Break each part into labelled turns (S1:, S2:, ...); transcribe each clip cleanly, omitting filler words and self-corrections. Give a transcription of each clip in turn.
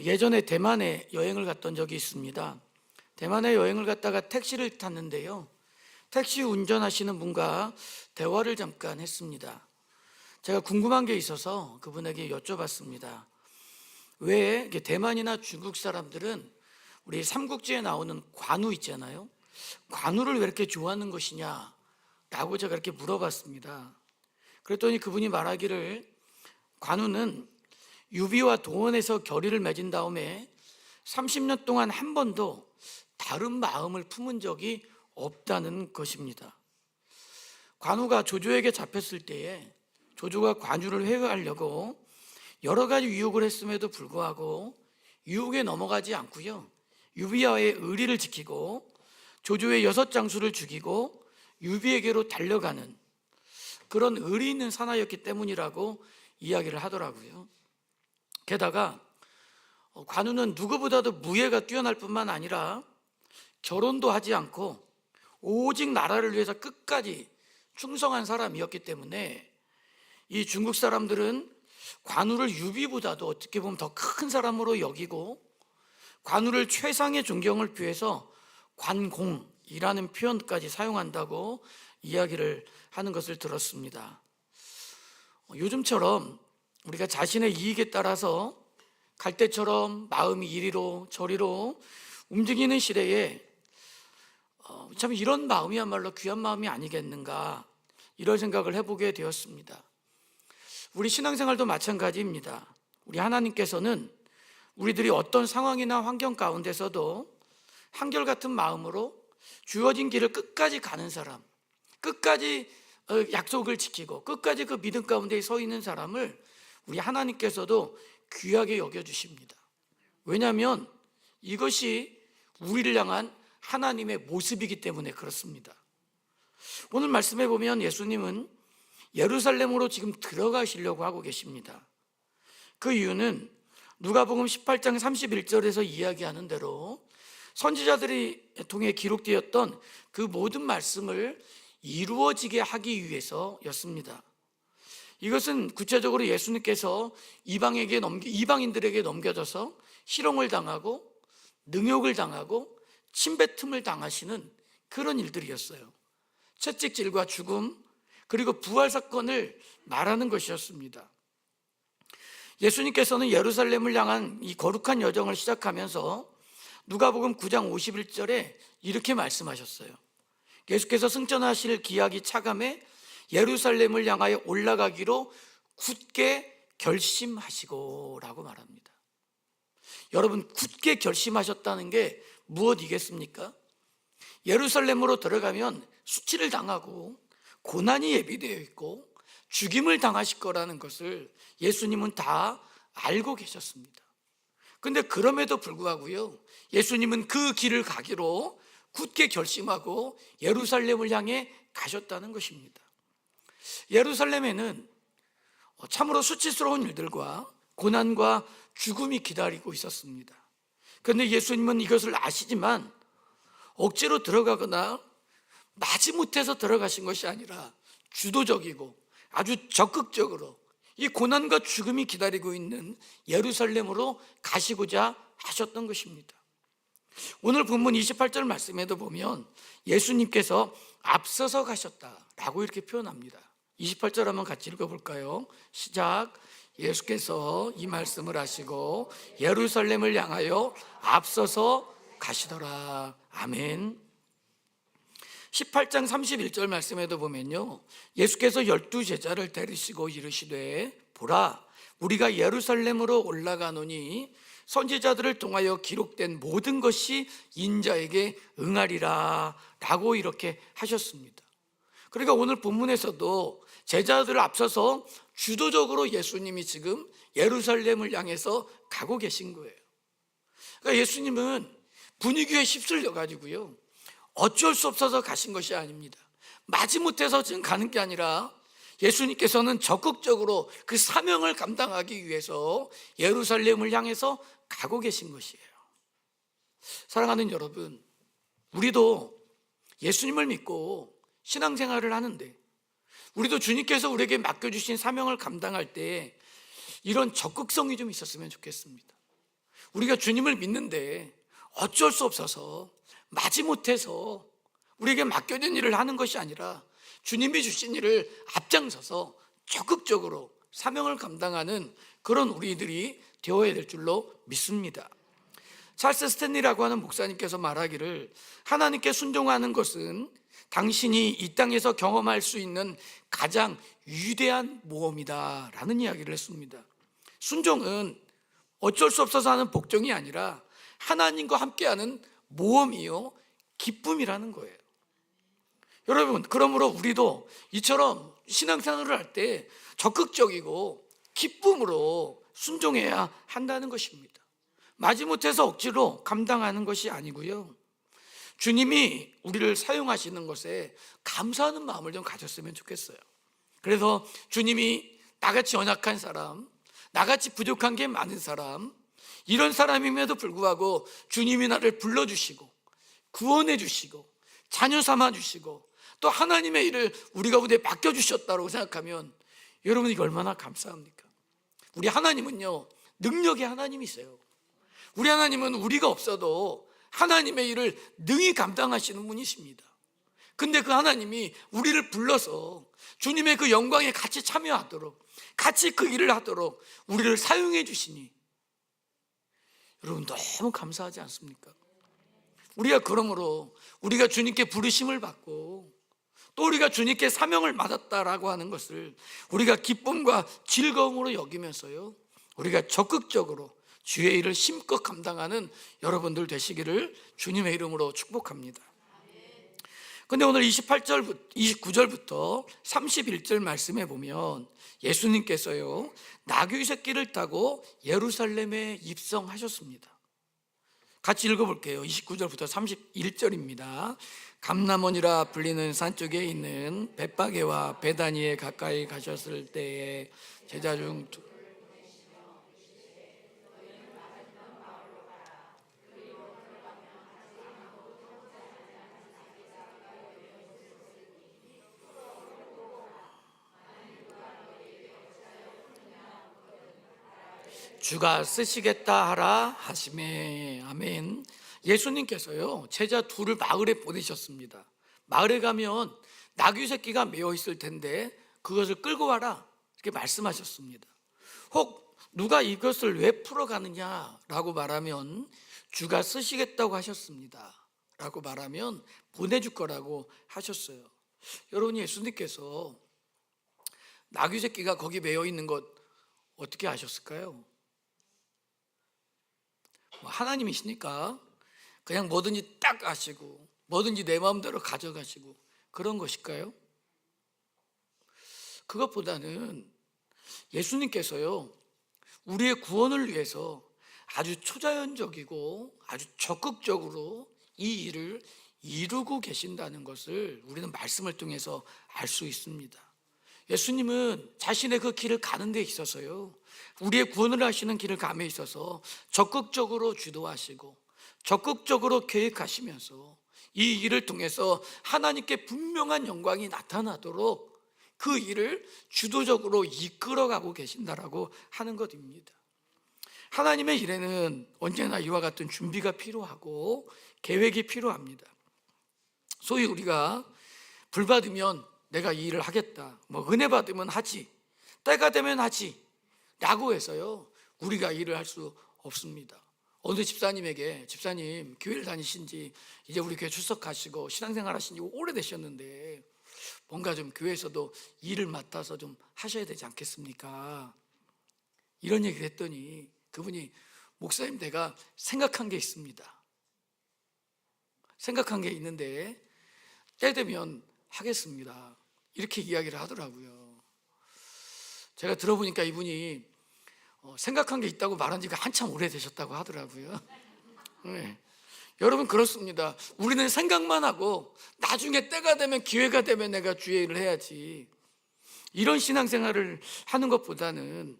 S1: 예전에 대만에 여행을 갔던 적이 있습니다. 대만에 여행을 갔다가 택시를 탔는데요, 택시 운전하시는 분과 대화를 잠깐 했습니다. 제가 궁금한 게 있어서 그분에게 여쭤봤습니다. 왜 이렇게 대만이나 중국 사람들은 우리 삼국지에 나오는 관우 있잖아요, 관우를 왜 이렇게 좋아하는 것이냐 라고 제가 이렇게 물어봤습니다. 그랬더니 그분이 말하기를, 관우는 유비와 도원에서 결의를 맺은 다음에 30년 동안 한 번도 다른 마음을 품은 적이 없다는 것입니다. 관우가 조조에게 잡혔을 때에 조조가 관우를 회유하려고 여러 가지 유혹을 했음에도 불구하고 유혹에 넘어가지 않고요, 유비와의 의리를 지키고 조조의 6장수를 죽이고 유비에게로 달려가는 그런 의리 있는 사나이였기 때문이라고 이야기를 하더라고요. 게다가 관우는 누구보다도 무예가 뛰어날 뿐만 아니라 결혼도 하지 않고 오직 나라를 위해서 끝까지 충성한 사람이었기 때문에 이 중국 사람들은 관우를 유비보다도 어떻게 보면 더 큰 사람으로 여기고, 관우를 최상의 존경을 표해서 관공이라는 표현까지 사용한다고 이야기를 하는 것을 들었습니다. 요즘처럼 우리가 자신의 이익에 따라서 갈대처럼 마음이 이리로 저리로 움직이는 시대에 참 이런 마음이야말로 귀한 마음이 아니겠는가, 이런 생각을 해보게 되었습니다. 우리 신앙생활도 마찬가지입니다. 우리 하나님께서는 우리들이 어떤 상황이나 환경 가운데서도 한결같은 마음으로 주어진 길을 끝까지 가는 사람, 끝까지 약속을 지키고 끝까지 그 믿음 가운데 서 있는 사람을 우리 하나님께서도 귀하게 여겨주십니다. 왜냐하면 이것이 우리를 향한 하나님의 모습이기 때문에 그렇습니다. 오늘 말씀해 보면 예수님은 예루살렘으로 지금 들어가시려고 하고 계십니다. 그 이유는 누가복음 18장 31절에서 이야기하는 대로 선지자들이 통해 기록되었던 그 모든 말씀을 이루어지게 하기 위해서였습니다. 이것은 구체적으로 예수님께서 이방인들에게 넘겨져서 희롱을 당하고 능욕을 당하고 침뱉음을 당하시는 그런 일들이었어요. 채찍질과 죽음, 그리고 부활 사건을 말하는 것이었습니다. 예수님께서는 예루살렘을 향한 이 거룩한 여정을 시작하면서 누가복음 9장 51절에 이렇게 말씀하셨어요. 예수께서 승천하실 기약이 차감해 예루살렘을 향하여 올라가기로 굳게 결심하시고 라고 말합니다. 여러분, 굳게 결심하셨다는 게 무엇이겠습니까? 예루살렘으로 들어가면 수치를 당하고 고난이 예비되어 있고 죽임을 당하실 거라는 것을 예수님은 다 알고 계셨습니다. 근데 그럼에도 불구하고요, 예수님은 그 길을 가기로 굳게 결심하고 예루살렘을 향해 가셨다는 것입니다. 예루살렘에는 참으로 수치스러운 일들과 고난과 죽음이 기다리고 있었습니다. 그런데 예수님은 이것을 아시지만 억지로 들어가거나 마지못해서 들어가신 것이 아니라 주도적이고 아주 적극적으로 이 고난과 죽음이 기다리고 있는 예루살렘으로 가시고자 하셨던 것입니다. 오늘 본문 28절 말씀에도 보면 예수님께서 앞서서 가셨다라고 이렇게 표현합니다. 28절 한번 같이 읽어볼까요? 시작. 예수께서 이 말씀을 하시고 예루살렘을 향하여 앞서서 가시더라. 아멘. 18장 31절 말씀에도 보면요, 예수께서 12제자를 데리시고 이르시되, 보라, 우리가 예루살렘으로 올라가노니 선지자들을 통하여 기록된 모든 것이 인자에게 응하리라 라고 이렇게 하셨습니다. 그러니까 오늘 본문에서도 제자들을 앞서서 주도적으로 예수님이 지금 예루살렘을 향해서 가고 계신 거예요. 그러니까 예수님은 분위기에 휩쓸려 가지고요, 어쩔 수 없어서 가신 것이 아닙니다. 마지못해서 지금 가는 게 아니라 예수님께서는 적극적으로 그 사명을 감당하기 위해서 예루살렘을 향해서 가고 계신 것이에요. 사랑하는 여러분, 우리도 예수님을 믿고 신앙생활을 하는데, 우리도 주님께서 우리에게 맡겨주신 사명을 감당할 때 이런 적극성이 좀 있었으면 좋겠습니다. 우리가 주님을 믿는데 어쩔 수 없어서 마지못해서 우리에게 맡겨진 일을 하는 것이 아니라 주님이 주신 일을 앞장서서 적극적으로 사명을 감당하는 그런 우리들이 되어야 될 줄로 믿습니다. 찰스 스탠리라고 하는 목사님께서 말하기를, 하나님께 순종하는 것은 당신이 이 땅에서 경험할 수 있는 가장 위대한 모험이다 라는 이야기를 했습니다. 순종은 어쩔 수 없어서 하는 복종이 아니라 하나님과 함께하는 모험이요 기쁨이라는 거예요. 여러분, 그러므로 우리도 이처럼 신앙생활을 할 때 적극적이고 기쁨으로 순종해야 한다는 것입니다. 마지못해서 억지로 감당하는 것이 아니고요, 주님이 우리를 사용하시는 것에 감사하는 마음을 좀 가졌으면 좋겠어요. 그래서 주님이 나같이 연약한 사람, 나같이 부족한 게 많은 사람, 이런 사람임에도 불구하고 주님이 나를 불러주시고 구원해 주시고 자녀 삼아 주시고 또 하나님의 일을 우리 가운데 맡겨주셨다고 생각하면 여러분, 이게 얼마나 감사합니까? 우리 하나님은요, 능력의 하나님이세요. 우리 하나님은 우리가 없어도 하나님의 일을 능히 감당하시는 분이십니다. 근데 그 하나님이 우리를 불러서 주님의 그 영광에 같이 참여하도록, 같이 그 일을 하도록 우리를 사용해 주시니 여러분, 너무 감사하지 않습니까? 우리가 그러므로 우리가 주님께 부르심을 받고 또 우리가 주님께 사명을 받았다라고 하는 것을 우리가 기쁨과 즐거움으로 여기면서요, 우리가 적극적으로 주의 일을 힘껏 감당하는 여러분들 되시기를 주님의 이름으로 축복합니다. 근데 오늘 29절부터 31절 말씀에 보면 예수님께서요, 나귀 새끼를 타고 예루살렘에 입성하셨습니다. 같이 읽어볼게요. 29절부터 31절입니다. 감람원이라 불리는 산 쪽에 있는 벳바게와 베다니에 가까이 가셨을 때에 제자 중 주가 쓰시겠다 하라 하시매. 아멘. 예수님께서요, 제자 둘을 마을에 보내셨습니다. 마을에 가면 나귀 새끼가 메어 있을 텐데 그것을 끌고 와라, 이렇게 말씀하셨습니다. 혹 누가 이것을 왜 풀어가느냐라고 말하면 주가 쓰시겠다고 하셨습니다 라고 말하면 보내줄 거라고 하셨어요. 여러분, 예수님께서 나귀 새끼가 거기 메어 있는 것 어떻게 아셨을까요? 하나님이시니까 그냥 뭐든지 딱 아시고 뭐든지 내 마음대로 가져가시고 그런 것일까요? 그것보다는 예수님께서요, 우리의 구원을 위해서 아주 초자연적이고 아주 적극적으로 이 일을 이루고 계신다는 것을 우리는 말씀을 통해서 알 수 있습니다. 예수님은 자신의 그 길을 가는 데 있어서요, 우리의 구원을 하시는 길을 감에 있어서 적극적으로 주도하시고 적극적으로 계획하시면서 이 일을 통해서 하나님께 분명한 영광이 나타나도록 그 일을 주도적으로 이끌어가고 계신다라고 하는 것입니다. 하나님의 일에는 언제나 이와 같은 준비가 필요하고 계획이 필요합니다. 소위 우리가 불 받으면 내가 이 일을 하겠다, 은혜 받으면 하지, 때가 되면 하지 라고 해서요, 우리가 일을 할 수 없습니다. 어느 집사님에게, 집사님 교회를 다니신 지 이제 우리 교회 출석하시고 신앙생활 하신 지 오래되셨는데 뭔가 좀 교회에서도 일을 맡아서 좀 하셔야 되지 않겠습니까? 이런 얘기를 했더니 그분이, 목사님 내가 생각한 게 있습니다. 생각한 게 있는데 때 되면 하겠습니다, 이렇게 이야기를 하더라고요. 제가 들어보니까 이분이 생각한 게 있다고 말한 지가 한참 오래되셨다고 하더라고요. 네. 여러분, 그렇습니다. 우리는 생각만 하고 나중에 때가 되면, 기회가 되면 내가 주의 일을 해야지, 이런 신앙생활을 하는 것보다는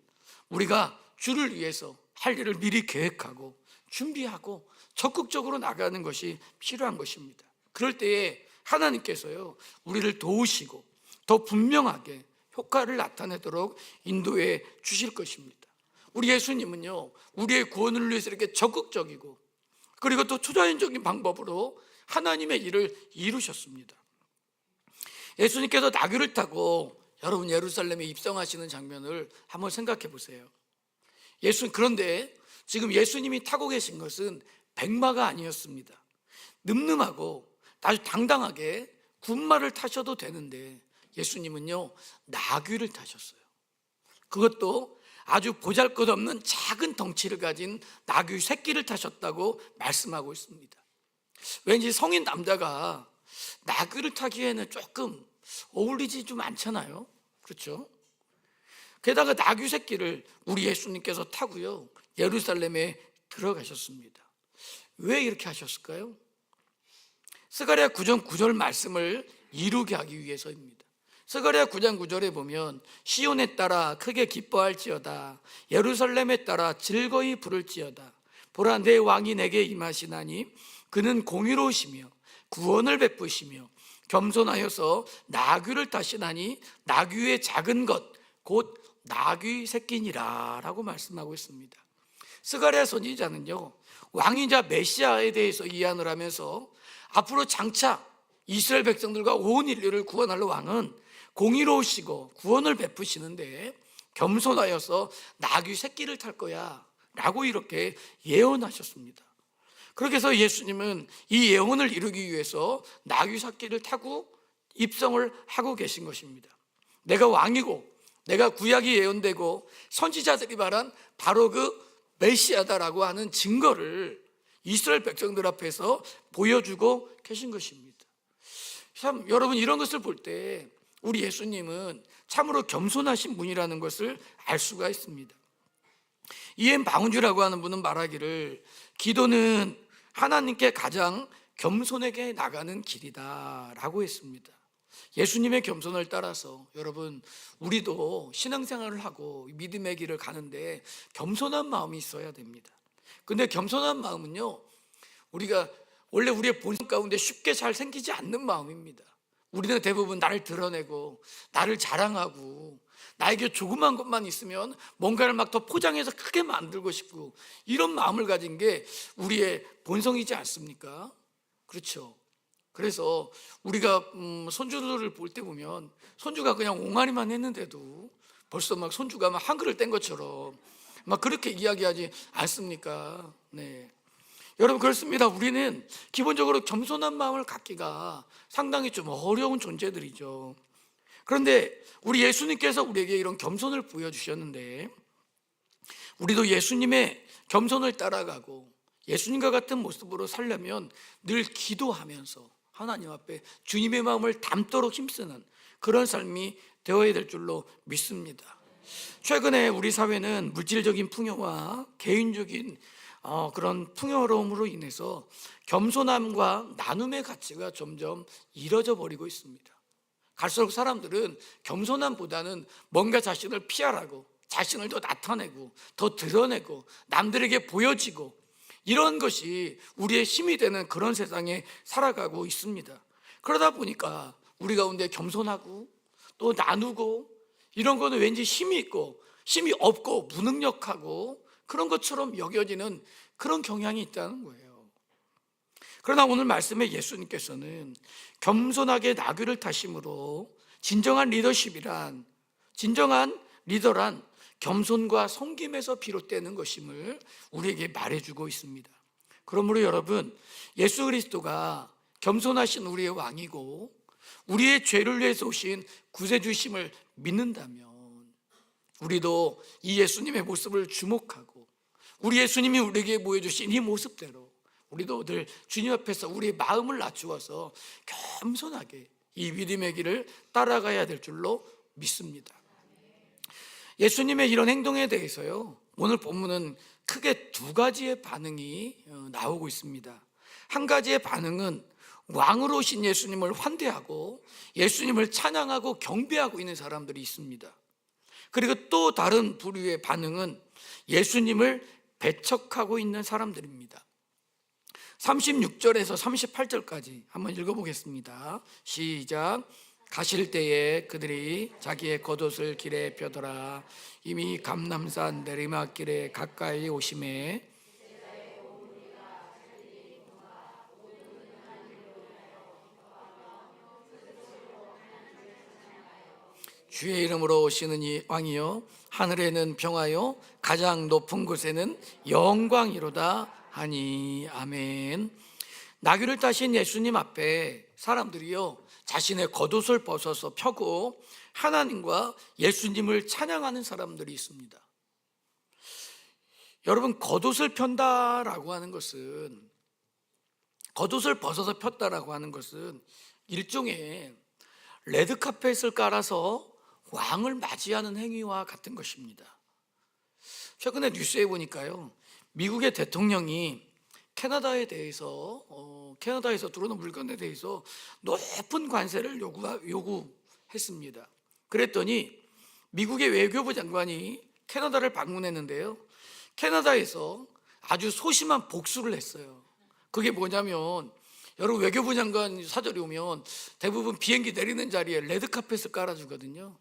S1: 우리가 주를 위해서 할 일을 미리 계획하고 준비하고 적극적으로 나가는 것이 필요한 것입니다. 그럴 때에 하나님께서요, 우리를 도우시고 더 분명하게 효과를 나타내도록 인도해 주실 것입니다. 우리 예수님은요, 우리의 구원을 위해서 이렇게 적극적이고 그리고 또 초자연적인 방법으로 하나님의 일을 이루셨습니다. 예수님께서 나귀를 타고 여러분 예루살렘에 입성하시는 장면을 한번 생각해 보세요. 그런데 지금 예수님이 타고 계신 것은 백마가 아니었습니다. 늠름하고 아주 당당하게 군마를 타셔도 되는데 예수님은요, 나귀를 타셨어요. 그것도 아주 보잘것없는 작은 덩치를 가진 나귀 새끼를 타셨다고 말씀하고 있습니다. 왠지 성인 남자가 나귀를 타기에는 조금 어울리지 좀 않잖아요. 그렇죠? 게다가 나귀 새끼를 우리 예수님께서 타고요, 예루살렘에 들어가셨습니다. 왜 이렇게 하셨을까요? 스가랴 9장 9절 말씀을 이루게 하기 위해서입니다. 스가랴 9장 9절에 보면 시온에 따라 크게 기뻐할지어다, 예루살렘에 따라 즐거이 부를지어다. 보라, 내 왕이 내게 임하시나니 그는 공의로우시며 구원을 베푸시며 겸손하여서 나귀를 타시나니 나귀의 작은 것 곧 나귀 새끼니라 라고 말씀하고 있습니다. 스가랴 선지자는요, 왕이자 메시아에 대해서 이해를 하면서 앞으로 장차 이스라엘 백성들과 온 인류를 구원할 왕은 공의로우시고 구원을 베푸시는데 겸손하여서 나귀 새끼를 탈 거야 라고 이렇게 예언하셨습니다. 그렇게 해서 예수님은 이 예언을 이루기 위해서 나귀 새끼를 타고 입성을 하고 계신 것입니다. 내가 왕이고 내가 구약이 예언되고 선지자들이 말한 바로 그 메시아다라고 하는 증거를 이스라엘 백성들 앞에서 보여주고 계신 것입니다. 참 여러분, 이런 것을 볼 때 우리 예수님은 참으로 겸손하신 분이라는 것을 알 수가 있습니다. 이엔 바운주라고 하는 분은 말하기를 기도는 하나님께 가장 겸손하게 나가는 길이다 라고 했습니다. 예수님의 겸손을 따라서 여러분, 우리도 신앙생활을 하고 믿음의 길을 가는데 겸손한 마음이 있어야 됩니다. 근데 겸손한 마음은요, 우리가 원래 우리의 본성 가운데 쉽게 잘 생기지 않는 마음입니다. 우리는 대부분 나를 드러내고 나를 자랑하고 나에게 조그만 것만 있으면 뭔가를 막 더 포장해서 크게 만들고 싶고 이런 마음을 가진 게 우리의 본성이지 않습니까? 그렇죠. 그래서 우리가 손주들을 볼 때 보면 손주가 그냥 옹알이만 했는데도 벌써 막 손주가 막 한 그릇 뗀 것처럼 막 그렇게 이야기하지 않습니까? 네. 여러분, 그렇습니다. 우리는 기본적으로 겸손한 마음을 갖기가 상당히 좀 어려운 존재들이죠. 그런데 우리 예수님께서 우리에게 이런 겸손을 보여주셨는데 우리도 예수님의 겸손을 따라가고 예수님과 같은 모습으로 살려면 늘 기도하면서 하나님 앞에 주님의 마음을 담도록 힘쓰는 그런 삶이 되어야 될 줄로 믿습니다. 최근에 우리 사회는 물질적인 풍요와 개인적인 그런 풍요로움으로 인해서 겸손함과 나눔의 가치가 점점 잃어져 버리고 있습니다. 갈수록 사람들은 겸손함보다는 뭔가 자신을 피하라고, 자신을 더 나타내고 더 드러내고 남들에게 보여지고 이런 것이 우리의 힘이 되는 그런 세상에 살아가고 있습니다. 그러다 보니까 우리 가운데 겸손하고 또 나누고 이런 거는 왠지 힘이 있고 힘이 없고 무능력하고 그런 것처럼 여겨지는 그런 경향이 있다는 거예요. 그러나 오늘 말씀에 예수님께서는 겸손하게 나귀를 타심으로 진정한 리더십이란, 진정한 리더란 겸손과 섬김에서 비롯되는 것임을 우리에게 말해주고 있습니다. 그러므로 여러분, 예수 그리스도가 겸손하신 우리의 왕이고 우리의 죄를 위해서 오신 구세주심을 믿는다면 우리도 이 예수님의 모습을 주목하고 우리 예수님이 우리에게 보여주신 이 모습대로 우리도 늘 주님 앞에서 우리의 마음을 낮추어서 겸손하게 이 믿음의 길을 따라가야 될 줄로 믿습니다. 예수님의 이런 행동에 대해서요, 오늘 본문은 크게 두 가지의 반응이 나오고 있습니다. 한 가지의 반응은 왕으로 오신 예수님을 환대하고 예수님을 찬양하고 경배하고 있는 사람들이 있습니다. 그리고 또 다른 부류의 반응은 예수님을 배척하고 있는 사람들입니다. 36절에서 38절까지 한번 읽어보겠습니다. 시작. 가실 때에 그들이 자기의 겉옷을 길에 펴더라. 이미 감람산 내리막길에 가까이 오심에 주의 이름으로 오시는 이 왕이요 하늘에는 평화요 가장 높은 곳에는 영광이로다 하니. 아멘. 나귀를 타신 예수님 앞에 사람들이요 자신의 겉옷을 벗어서 펴고 하나님과 예수님을 찬양하는 사람들이 있습니다. 여러분, 겉옷을 편다라고 하는 것은, 겉옷을 벗어서 폈다라고 하는 것은 일종의 레드카펫을 깔아서 왕을 맞이하는 행위와 같은 것입니다. 최근에 뉴스에 보니까요 미국의 대통령이 캐나다에 대해서 캐나다에서 들어오는 물건에 대해서 높은 관세를 요구했습니다. 그랬더니 미국의 외교부 장관이 캐나다를 방문했는데요 캐나다에서 아주 소심한 복수를 했어요. 그게 뭐냐면, 여러분 외교부 장관 사절이 오면 대부분 비행기 내리는 자리에 레드카펫을 깔아주거든요.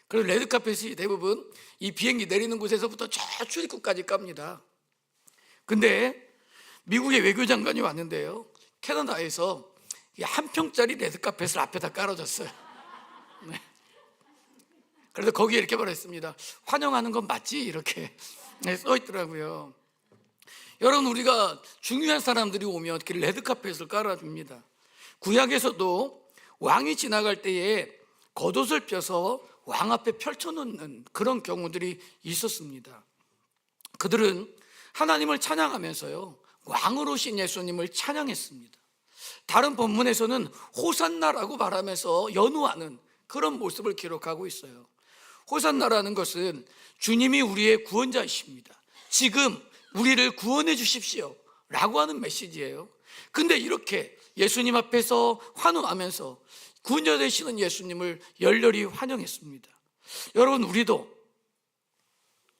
S1: 그래서 레드카펫이 대부분 이 비행기 내리는 곳에서부터 저 출입구까지 깝니다. 근데 미국의 외교장관이 왔는데요 캐나다에서 한 평짜리 레드카펫을 앞에다 깔아줬어요. 네. 그래서 거기에 이렇게 말했습니다. 환영하는 건 맞지? 이렇게 써있더라고요. 여러분, 우리가 중요한 사람들이 오면 이렇게 레드카펫을 깔아줍니다. 구약에서도 왕이 지나갈 때에 겉옷을 펴서 왕 앞에 펼쳐놓는 그런 경우들이 있었습니다. 그들은 하나님을 찬양하면서요 왕으로 오신 예수님을 찬양했습니다. 다른 본문에서는 호산나라고 말하면서 연호하는 그런 모습을 기록하고 있어요. 호산나라는 것은 주님이 우리의 구원자이십니다, 지금 우리를 구원해 주십시오 라고 하는 메시지예요. 근데 이렇게 예수님 앞에서 환호하면서 구원자 되시는 예수님을 열렬히 환영했습니다. 여러분, 우리도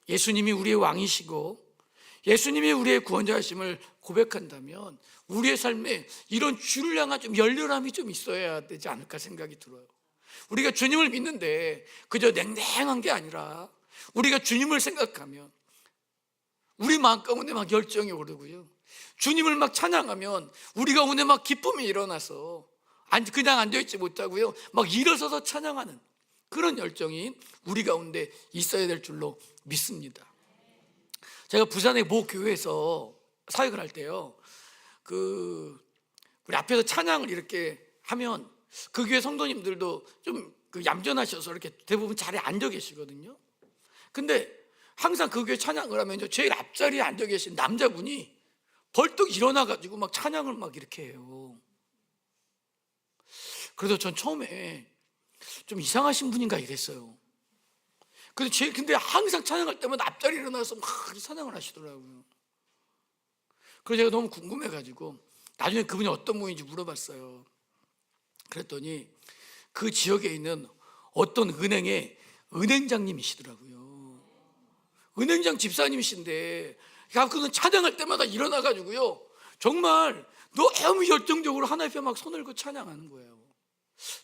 S1: 예수님이 우리의 왕이시고 예수님이 우리의 구원자이심을 고백한다면 우리의 삶에 이런 주를 향한 좀 열렬함이 좀 있어야 되지 않을까 생각이 들어요. 우리가 주님을 믿는데 그저 냉랭한 게 아니라 우리가 주님을 생각하면 우리 마음 가운데 막 열정이 오르고요 주님을 막 찬양하면 우리 가운데 막 기쁨이 일어나서 그냥 앉아있지 못하고요 막 일어서서 찬양하는 그런 열정이 우리 가운데 있어야 될 줄로 믿습니다. 제가 부산의 모 교회에서 사역을 할 때요 우리 앞에서 찬양을 이렇게 하면 그 교회 성도님들도 좀 얌전하셔서 이렇게 대부분 자리에 앉아 계시거든요. 근데 항상 그 교회 찬양을 하면 제일 앞자리에 앉아 계신 남자분이 벌떡 일어나가지고 막 찬양을 막 이렇게 해요. 그래서 전 처음에 좀 이상하신 분인가 이랬어요. 근데 항상 찬양할 때마다 앞자리에 일어나서 막 찬양을 하시더라고요. 그래서 제가 너무 궁금해가지고 나중에 그분이 어떤 분인지 물어봤어요. 그랬더니 그 지역에 있는 어떤 은행의 은행장님이시더라고요. 은행장 집사님이신데 그는 찬양할 때마다 일어나가지고요 정말 너무 열정적으로 하나님 앞에 막 손을 그 찬양하는 거예요.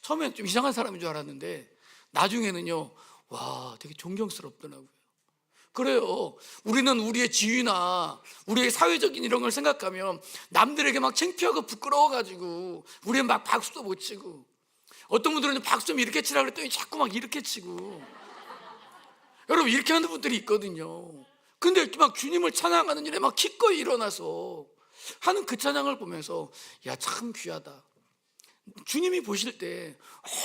S1: 처음엔 좀 이상한 사람인 줄 알았는데 나중에는요 와, 되게 존경스럽더라고요. 그래요. 우리는 우리의 지위나 우리의 사회적인 이런 걸 생각하면 남들에게 막 창피하고 부끄러워가지고 우리는 막 박수도 못 치고, 어떤 분들은 박수 좀 이렇게 치라고 그랬더니 자꾸 막 이렇게 치고, 여러분 이렇게 하는 분들이 있거든요. 근데 막 주님을 찬양하는 일에 막 기꺼이 일어나서 하는 그 찬양을 보면서 야, 참 귀하다, 주님이 보실 때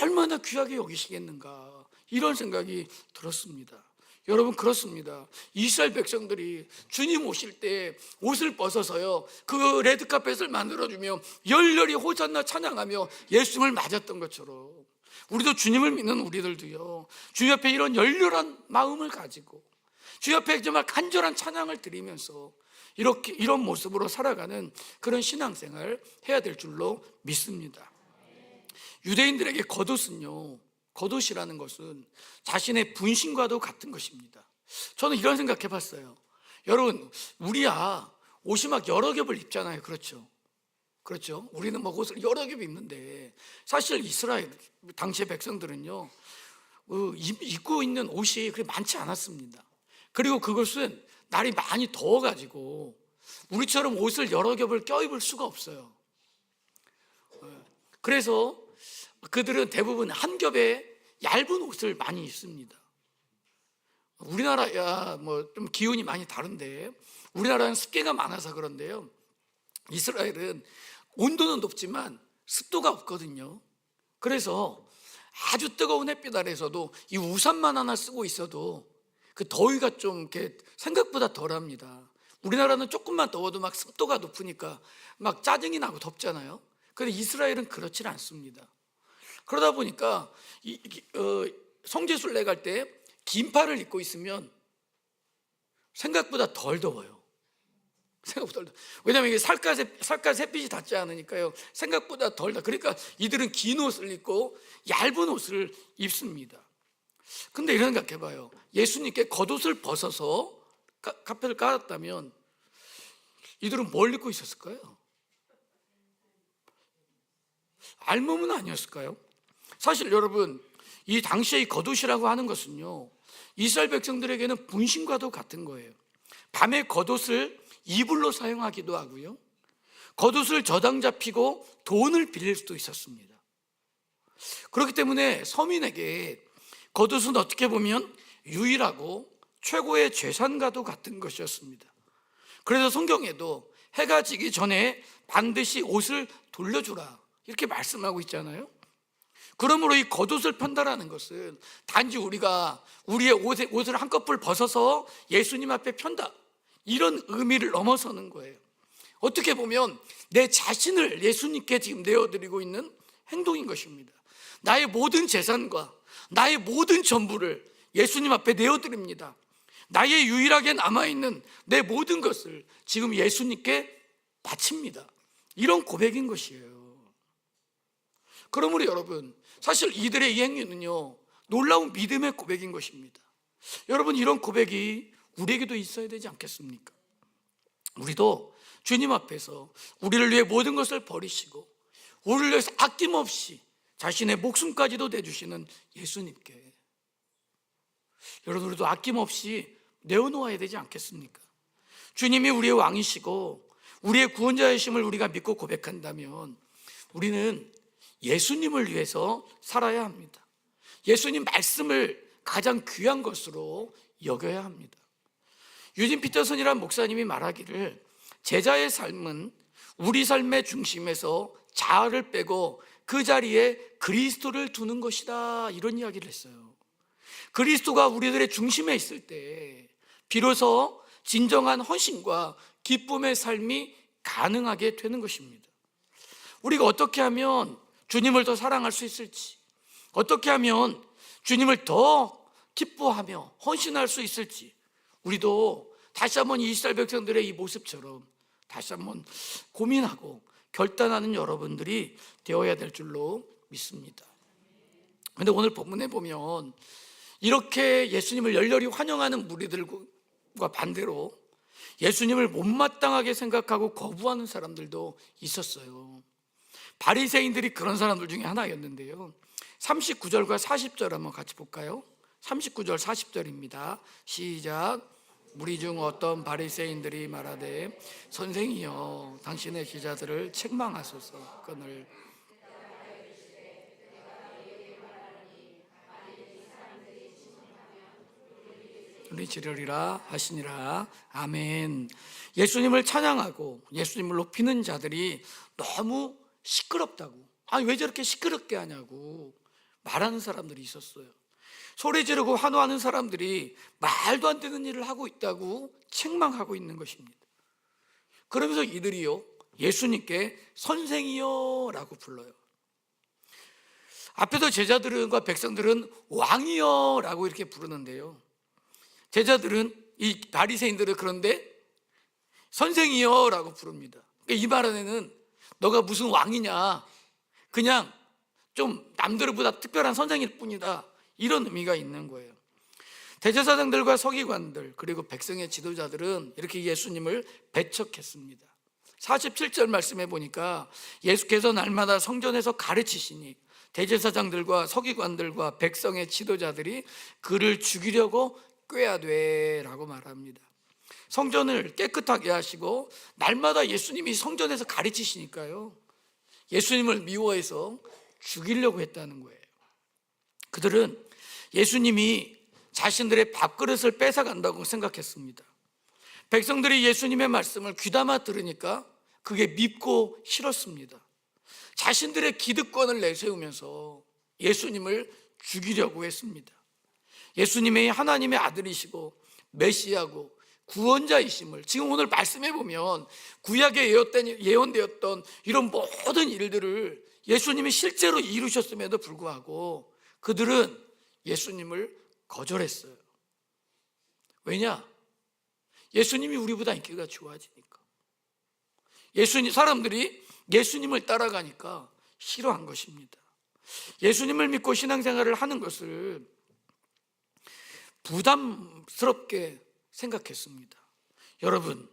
S1: 얼마나 귀하게 여기시겠는가, 이런 생각이 들었습니다. 여러분, 그렇습니다. 이스라엘 백성들이 주님 오실 때 옷을 벗어서요 그 레드카펫을 만들어주며 열렬히 호산나 찬양하며 예수님을 맞았던 것처럼 우리도 주님을 믿는 우리들도요 주님 앞에 이런 열렬한 마음을 가지고 주님 앞에 정말 간절한 찬양을 드리면서 이런 모습으로 살아가는 그런 신앙생활을 해야 될 줄로 믿습니다. 유대인들에게 겉옷은요, 겉옷이라는 것은 자신의 분신과도 같은 것입니다. 저는 이런 생각해 봤어요. 여러분, 우리야 옷이 막 여러 겹을 입잖아요. 그렇죠? 그렇죠. 우리는 뭐 옷을 여러 겹 입는데 사실 이스라엘 당시의 백성들은요 입고 있는 옷이 그렇게 많지 않았습니다. 그리고 그것은 날이 많이 더워가지고 우리처럼 옷을 여러 겹을 껴입을 수가 없어요. 그래서 그들은 대부분 한 겹의 얇은 옷을 많이 입습니다. 우리나라야 뭐 좀 기온이 많이 다른데 우리나라는 습기가 많아서 그런데요, 이스라엘은 온도는 높지만 습도가 없거든요. 그래서 아주 뜨거운 햇빛 아래에서도 이 우산만 하나 쓰고 있어도 그 더위가 좀 이렇게 생각보다 덜합니다. 우리나라는 조금만 더워도 막 습도가 높으니까 막 짜증이 나고 덥잖아요. 그런데 이스라엘은 그렇지 않습니다. 그러다 보니까 성지순례 갈 때 긴팔을 입고 있으면 생각보다 덜 더워요. 생각보다 덜 더워요. 왜냐하면 이게 살갗 햇빛이 닿지 않으니까요, 생각보다 덜 더워요. 그러니까 이들은 긴 옷을 입고 얇은 옷을 입습니다. 근데 이런 생각해봐요. 예수님께 겉옷을 벗어서 카페를 깔았다면 이들은 뭘 입고 있었을까요? 알몸은 아니었을까요? 사실 여러분, 이 당시의 겉옷이라고 하는 것은요, 이스라엘 백성들에게는 분신과도 같은 거예요. 밤에 겉옷을 이불로 사용하기도 하고요, 겉옷을 저당 잡히고 돈을 빌릴 수도 있었습니다. 그렇기 때문에 서민에게 겉옷은 어떻게 보면 유일하고 최고의 재산과도 같은 것이었습니다. 그래서 성경에도 해가 지기 전에 반드시 옷을 돌려주라 이렇게 말씀하고 있잖아요. 그러므로 이 겉옷을 편다라는 것은 단지 우리가 우리의 옷을 한꺼풀 벗어서 예수님 앞에 편다, 이런 의미를 넘어서는 거예요. 어떻게 보면 내 자신을 예수님께 지금 내어드리고 있는 행동인 것입니다. 나의 모든 재산과 나의 모든 전부를 예수님 앞에 내어드립니다. 나의 유일하게 남아있는 내 모든 것을 지금 예수님께 바칩니다. 이런 고백인 것이에요. 그러므로 여러분, 사실 이들의 이 행위는요, 놀라운 믿음의 고백인 것입니다. 여러분, 이런 고백이 우리에게도 있어야 되지 않겠습니까? 우리도 주님 앞에서 우리를 위해 모든 것을 버리시고 우리를 위해서 아낌없이 자신의 목숨까지도 내주시는 예수님께 여러분, 우리도 아낌없이 내어놓아야 되지 않겠습니까? 주님이 우리의 왕이시고 우리의 구원자이심을 우리가 믿고 고백한다면 우리는 예수님을 위해서 살아야 합니다. 예수님 말씀을 가장 귀한 것으로 여겨야 합니다. 유진 피터슨이라는 목사님이 말하기를, 제자의 삶은 우리 삶의 중심에서 자아를 빼고 그 자리에 그리스도를 두는 것이다, 이런 이야기를 했어요. 그리스도가 우리들의 중심에 있을 때 비로소 진정한 헌신과 기쁨의 삶이 가능하게 되는 것입니다. 우리가 어떻게 하면 주님을 더 사랑할 수 있을지, 어떻게 하면 주님을 더 기뻐하며 헌신할 수 있을지, 우리도 다시 한번 이스라엘 백성들의 이 모습처럼 다시 한번 고민하고 결단하는 여러분들이 되어야 될 줄로 믿습니다. 그런데 오늘 본문에 보면 이렇게 예수님을 열렬히 환영하는 무리들과 반대로 예수님을 못마땅하게 생각하고 거부하는 사람들도 있었어요. 바리새인들이 그런 사람들 중에 하나였는데요, 39절과 40절 한번 같이 볼까요? 39절 40절입니다. 시작. 무리 중 어떤 바리새인들이 말하되, 선생이여 당신의 제자들을 책망하소서. 그늘 우리 지려리라 하시니라. 아멘. 예수님을 찬양하고 예수님을 높이는 자들이 너무 시끄럽다고, 아니 왜 저렇게 시끄럽게 하냐고 말하는 사람들이 있었어요. 소리 지르고 환호하는 사람들이 말도 안 되는 일을 하고 있다고 책망하고 있는 것입니다. 그러면서 이들이요, 예수님께 선생이여 라고 불러요. 앞에서 제자들과 백성들은 왕이여 라고 이렇게 부르는데요, 제자들은, 이 바리새인들은 그런데 선생이여 라고 부릅니다. 이 말 안에는 너가 무슨 왕이냐, 그냥 좀 남들보다 특별한 선생일 뿐이다, 이런 의미가 있는 거예요. 대제사장들과 서기관들 그리고 백성의 지도자들은 이렇게 예수님을 배척했습니다. 47절 말씀해 보니까 예수께서 날마다 성전에서 가르치시니 대제사장들과 서기관들과 백성의 지도자들이 그를 죽이려고 꾀하되라고 말합니다. 성전을 깨끗하게 하시고 날마다 예수님이 성전에서 가르치시니까요, 예수님을 미워해서 죽이려고 했다는 거예요. 그들은 예수님이 자신들의 밥그릇을 뺏어간다고 생각했습니다. 백성들이 예수님의 말씀을 귀담아 들으니까 그게 밉고 싫었습니다. 자신들의 기득권을 내세우면서 예수님을 죽이려고 했습니다. 예수님이 하나님의 아들이시고 메시아고 구원자이심을 지금 오늘 말씀해 보면 구약에 예언되었던 이런 모든 일들을 예수님이 실제로 이루셨음에도 불구하고 그들은 예수님을 거절했어요. 왜냐? 예수님이 우리보다 인기가 좋아지니까. 사람들이 예수님을 따라가니까 싫어한 것입니다. 예수님을 믿고 신앙생활을 하는 것을 부담스럽게 생각했습니다. 여러분,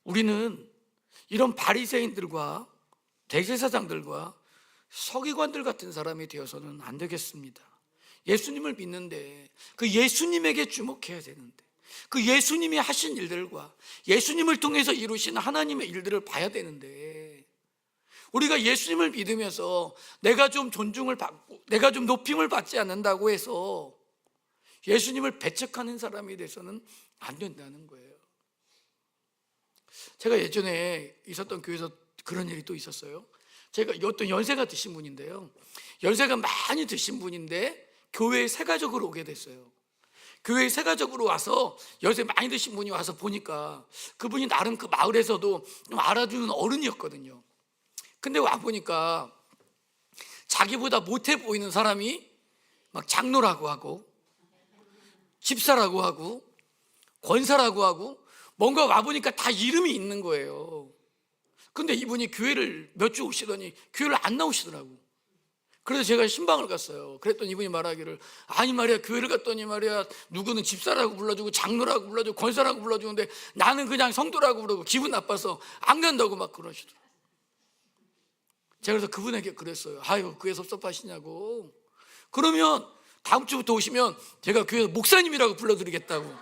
S1: 우리는 이런 바리새인들과 대제사장들과 서기관들 같은 사람이 되어서는 안 되겠습니다. 예수님을 믿는데 그 예수님에게 주목해야 되는데 그 예수님이 하신 일들과 예수님을 통해서 이루신 하나님의 일들을 봐야 되는데, 우리가 예수님을 믿으면서 내가 좀 존중을 받고 내가 좀 높임을 받지 않는다고 해서 예수님을 배척하는 사람이 돼서는 안 된다는 거예요. 제가 예전에 있었던 교회에서 그런 일이 또 있었어요. 제가 어떤 연세가 드신 분인데요, 연세가 많이 드신 분인데 교회에 새가족으로 오게 됐어요. 교회에 새가족으로 와서 연세 많이 드신 분이 와서 보니까 그분이 나름 그 마을에서도 좀 알아주는 어른이었거든요. 근데 와보니까 자기보다 못해 보이는 사람이 막 장로라고 하고 집사라고 하고 권사라고 하고 뭔가 와보니까 다 이름이 있는 거예요. 근데 이분이 교회를 몇 주 오시더니 교회를 안 나오시더라고. 그래서 제가 신방을 갔어요. 그랬더니 이분이 말하기를, 아니 말이야, 교회를 갔더니 말이야, 누구는 집사라고 불러주고 장로라고 불러주고 권사라고 불러주는데 나는 그냥 성도라고 부르고 기분 나빠서 안 간다고 막 그러시더라고요. 제가 그래서 그분에게 그랬어요. 아유, 그게 섭섭하시냐고. 그러면 다음 주부터 오시면 제가 교회에서 목사님이라고 불러드리겠다고.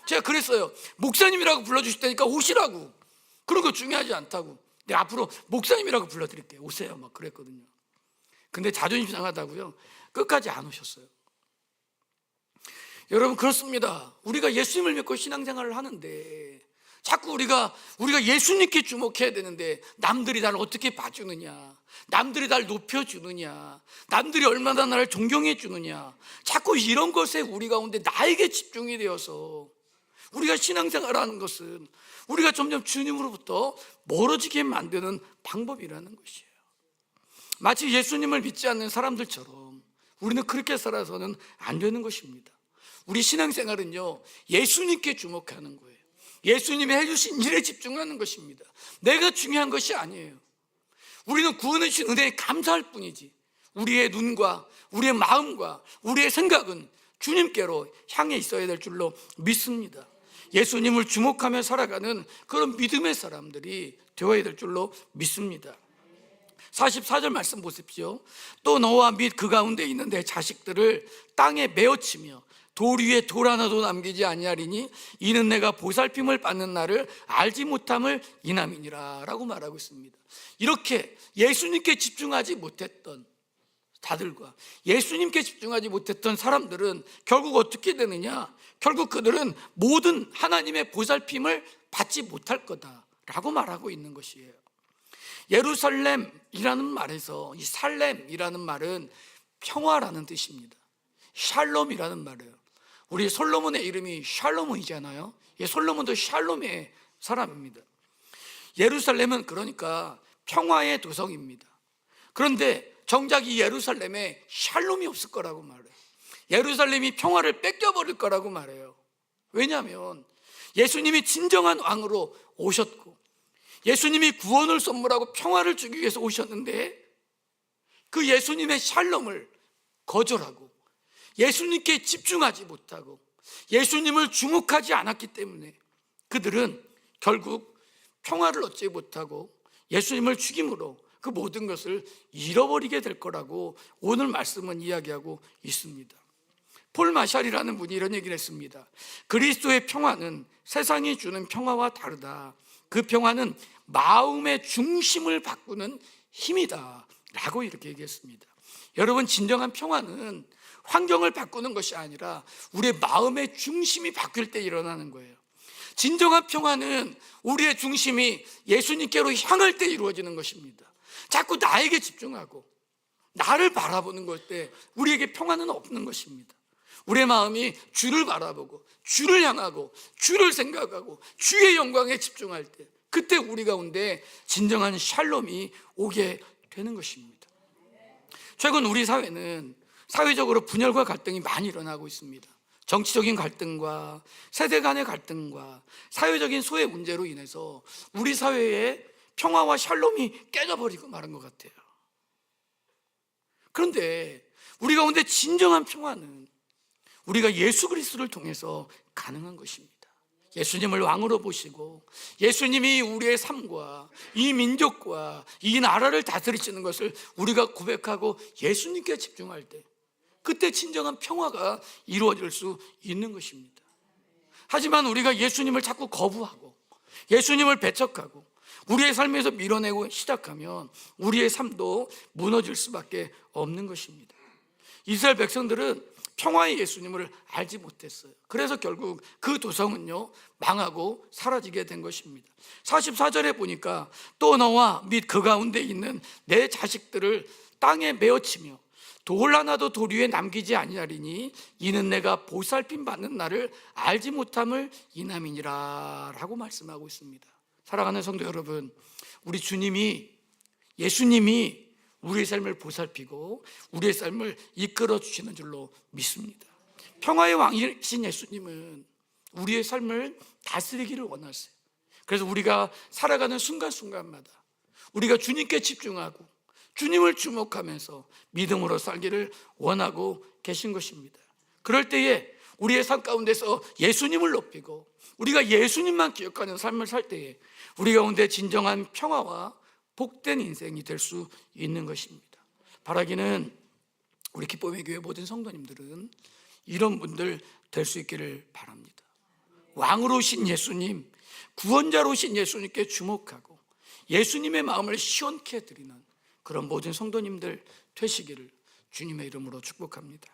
S1: 제가 그랬어요. 목사님이라고 불러주실 테니까 오시라고. 그런 거 중요하지 않다고. 근데 앞으로 목사님이라고 불러드릴게요. 오세요. 막 그랬거든요. 근데 자존심 상하다고요, 끝까지 안 오셨어요. 여러분, 그렇습니다. 우리가 예수님을 믿고 신앙생활을 하는데 자꾸 우리가 예수님께 주목해야 되는데 남들이 나를 어떻게 봐주느냐, 남들이 나를 높여주느냐, 남들이 얼마나 나를 존경해 주느냐, 자꾸 이런 것에 우리 가운데 나에게 집중이 되어서 우리가 신앙생활하는 것은 우리가 점점 주님으로부터 멀어지게 만드는 방법이라는 것이에요. 마치 예수님을 믿지 않는 사람들처럼 우리는 그렇게 살아서는 안 되는 것입니다. 우리 신앙생활은요, 예수님께 주목하는 거예요. 예수님이 해주신 일에 집중하는 것입니다. 내가 중요한 것이 아니에요. 우리는 구원해 주신 은혜에 감사할 뿐이지 우리의 눈과 우리의 마음과 우리의 생각은 주님께로 향해 있어야 될 줄로 믿습니다. 예수님을 주목하며 살아가는 그런 믿음의 사람들이 되어야 될 줄로 믿습니다. 44절 말씀 보십시오. 또 너와 및 그 가운데 있는 내 자식들을 땅에 메어치며 돌 위에 돌 하나도 남기지 아니하리니 이는 내가 보살핌을 받는 날을 알지 못함을 인함이니라 라고 말하고 있습니다. 이렇게 예수님께 집중하지 못했던 다들과 예수님께 집중하지 못했던 사람들은 결국 어떻게 되느냐, 결국 그들은 모든 하나님의 보살핌을 받지 못할 거다라고 말하고 있는 것이에요. 예루살렘이라는 말에서 이 살렘이라는 말은 평화라는 뜻입니다. 샬롬이라는 말이에요. 우리 솔로몬의 이름이 샬롬이잖아요. 솔로몬도 샬롬의 사람입니다. 예루살렘은 그러니까 평화의 도성입니다. 그런데 정작 이 예루살렘에 샬롬이 없을 거라고 말해요. 예루살렘이 평화를 뺏겨버릴 거라고 말해요. 왜냐하면 예수님이 진정한 왕으로 오셨고 예수님이 구원을 선물하고 평화를 주기 위해서 오셨는데 그 예수님의 샬롬을 거절하고 예수님께 집중하지 못하고 예수님을 주목하지 않았기 때문에 그들은 결국 평화를 얻지 못하고 예수님을 죽임으로 그 모든 것을 잃어버리게 될 거라고 오늘 말씀은 이야기하고 있습니다. 폴 마샬이라는 분이 이런 얘기를 했습니다. 그리스도의 평화는 세상이 주는 평화와 다르다. 그 평화는 마음의 중심을 바꾸는 힘이다 라고 이렇게 얘기했습니다. 여러분, 진정한 평화는 환경을 바꾸는 것이 아니라 우리의 마음의 중심이 바뀔 때 일어나는 거예요. 진정한 평화는 우리의 중심이 예수님께로 향할 때 이루어지는 것입니다. 자꾸 나에게 집중하고 나를 바라보는 것 때 우리에게 평화는 없는 것입니다. 우리의 마음이 주를 바라보고 주를 향하고 주를 생각하고 주의 영광에 집중할 때, 그때 우리 가운데 진정한 샬롬이 오게 되는 것입니다. 최근 우리 사회는 사회적으로 분열과 갈등이 많이 일어나고 있습니다. 정치적인 갈등과 세대 간의 갈등과 사회적인 소외 문제로 인해서 우리 사회의 평화와 샬롬이 깨져버리고 마른 것 같아요. 그런데 우리 가운데 진정한 평화는 우리가 예수 그리스도를 통해서 가능한 것입니다. 예수님을 왕으로 보시고 예수님이 우리의 삶과 이 민족과 이 나라를 다스리시는 것을 우리가 고백하고 예수님께 집중할 때, 그때 진정한 평화가 이루어질 수 있는 것입니다. 하지만 우리가 예수님을 자꾸 거부하고 예수님을 배척하고 우리의 삶에서 밀어내고 시작하면 우리의 삶도 무너질 수밖에 없는 것입니다. 이스라엘 백성들은 평화의 예수님을 알지 못했어요. 그래서 결국 그 도성은요 망하고 사라지게 된 것입니다. 44절에 보니까 또 너와 및 그 가운데 있는 내 자식들을 땅에 메어치며 돌 하나도 돌 위에 남기지 아니하리니 이는 내가 보살핌 받는 나를 알지 못함을 인함이니라 라고 말씀하고 있습니다. 사랑하는 성도 여러분, 우리 주님이, 예수님이 우리의 삶을 보살피고 우리의 삶을 이끌어 주시는 줄로 믿습니다. 평화의 왕이신 예수님은 우리의 삶을 다스리기를 원하세요. 그래서 우리가 살아가는 순간순간마다 우리가 주님께 집중하고 주님을 주목하면서 믿음으로 살기를 원하고 계신 것입니다. 그럴 때에 우리의 삶 가운데서 예수님을 높이고 우리가 예수님만 기억하는 삶을 살 때에 우리 가운데 진정한 평화와 복된 인생이 될 수 있는 것입니다. 바라기는 우리 기쁨의 교회 모든 성도님들은 이런 분들 될 수 있기를 바랍니다. 왕으로 오신 예수님, 구원자로 오신 예수님께 주목하고 예수님의 마음을 시원케 해드리는 그런 모든 성도님들 되시기를 주님의 이름으로 축복합니다.